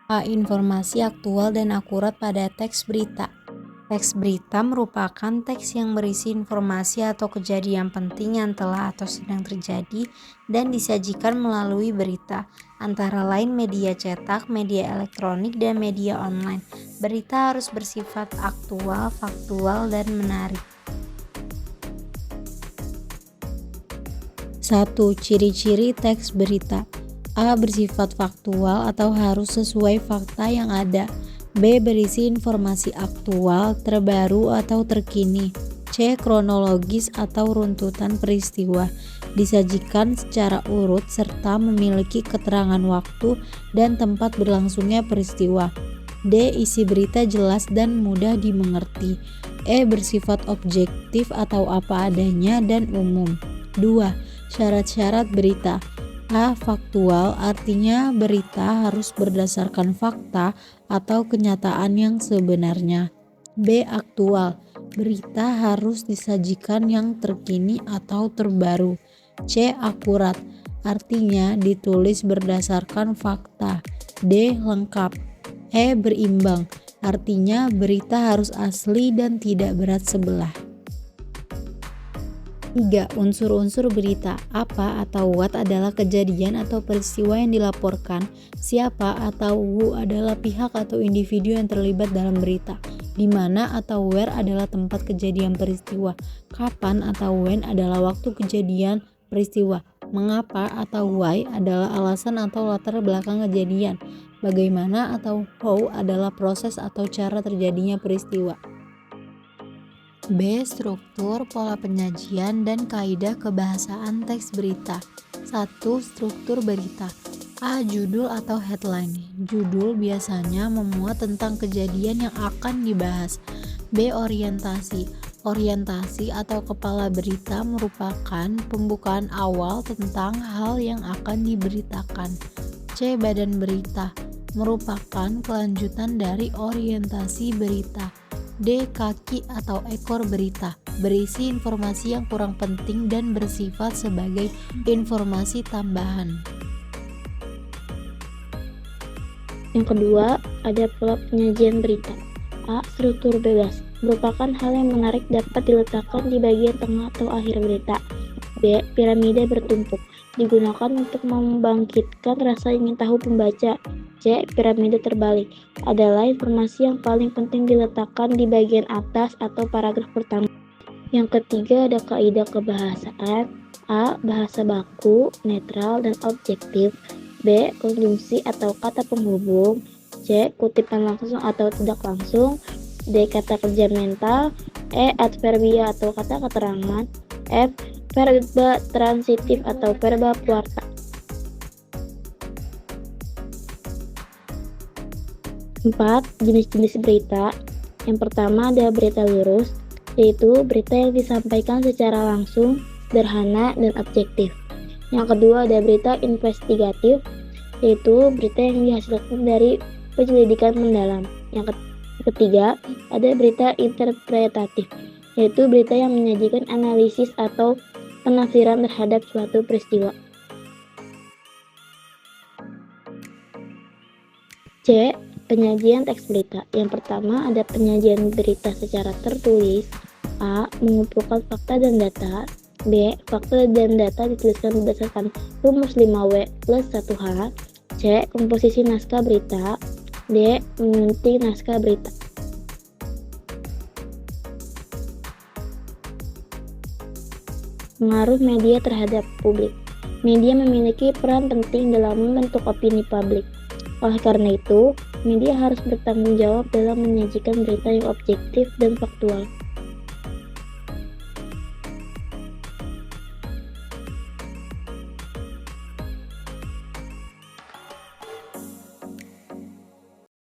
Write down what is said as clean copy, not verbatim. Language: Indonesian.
A. Informasi aktual dan akurat pada teks berita. Teks berita merupakan teks yang berisi informasi atau kejadian penting yang telah atau sedang terjadi dan disajikan melalui berita, antara lain media cetak, media elektronik, dan media online. Berita harus bersifat aktual, faktual, dan menarik. 1. Ciri-ciri teks berita. A. Bersifat faktual atau harus sesuai fakta yang ada. B. Berisi informasi aktual, terbaru, atau terkini. C. Kronologis atau runtutan peristiwa. Disajikan secara urut serta memiliki keterangan waktu dan tempat berlangsungnya peristiwa. D. Isi berita jelas dan mudah dimengerti. E. Bersifat objektif atau apa adanya dan umum. 2. Syarat-syarat berita. A. Faktual, artinya berita harus berdasarkan fakta atau kenyataan yang sebenarnya. B. Aktual, berita harus disajikan yang terkini atau terbaru. C. Akurat, artinya ditulis berdasarkan fakta. D. Lengkap. E. Berimbang, artinya berita harus asli dan tidak berat sebelah. 3. Unsur-unsur berita. Apa atau what adalah kejadian atau peristiwa yang dilaporkan. Siapa atau who adalah pihak atau individu yang terlibat dalam berita. Di mana atau where adalah tempat kejadian peristiwa. Kapan atau when adalah waktu kejadian peristiwa. Mengapa atau why adalah alasan atau latar belakang kejadian. Bagaimana atau how adalah proses atau cara terjadinya peristiwa. B. Struktur, pola penyajian, dan kaidah kebahasaan teks berita. 1. Struktur berita. A. Judul atau headline. Judul biasanya memuat tentang kejadian yang akan dibahas. B. Orientasi. Orientasi atau kepala berita merupakan pembukaan awal tentang hal yang akan diberitakan. C. Badan berita. Merupakan kelanjutan dari orientasi berita. D. Kaki atau ekor berita, berisi informasi yang kurang penting dan bersifat sebagai informasi tambahan. Yang kedua, ada pola penyajian berita. A. Struktur bebas, merupakan hal yang menarik dapat diletakkan di bagian tengah atau akhir berita. B. Piramida bertumpuk, digunakan untuk membangkitkan rasa ingin tahu pembaca. C. Piramida terbalik, adalah informasi yang paling penting diletakkan di bagian atas atau paragraf pertama. Yang ketiga ada kaidah kebahasaan. A. Bahasa baku, netral, dan objektif. B. Konjungsi atau kata penghubung. C. Kutipan langsung atau tidak langsung. D. Kata kerja mental. E. Adverbia atau kata keterangan. F. Verba transitif atau verba puerta. 4. Jenis-jenis berita. Yang pertama ada berita lurus, yaitu berita yang disampaikan secara langsung, sederhana, dan objektif. Yang kedua ada berita investigatif, yaitu berita yang dihasilkan dari penyelidikan mendalam. Yang ketiga ada berita interpretatif, yaitu berita yang menyajikan analisis atau penafsiran terhadap suatu peristiwa. C. Penyajian teks berita. Yang pertama ada penyajian berita secara tertulis. A. Mengumpulkan fakta dan data. B. Fakta dan data dituliskan berdasarkan rumus 5W plus 1H. C. Komposisi naskah berita. D. Menyunting naskah berita. Pengaruh media terhadap publik. Media memiliki peran penting dalam membentuk opini publik. Oleh karena itu, media harus bertanggung jawab dalam menyajikan berita yang objektif dan faktual.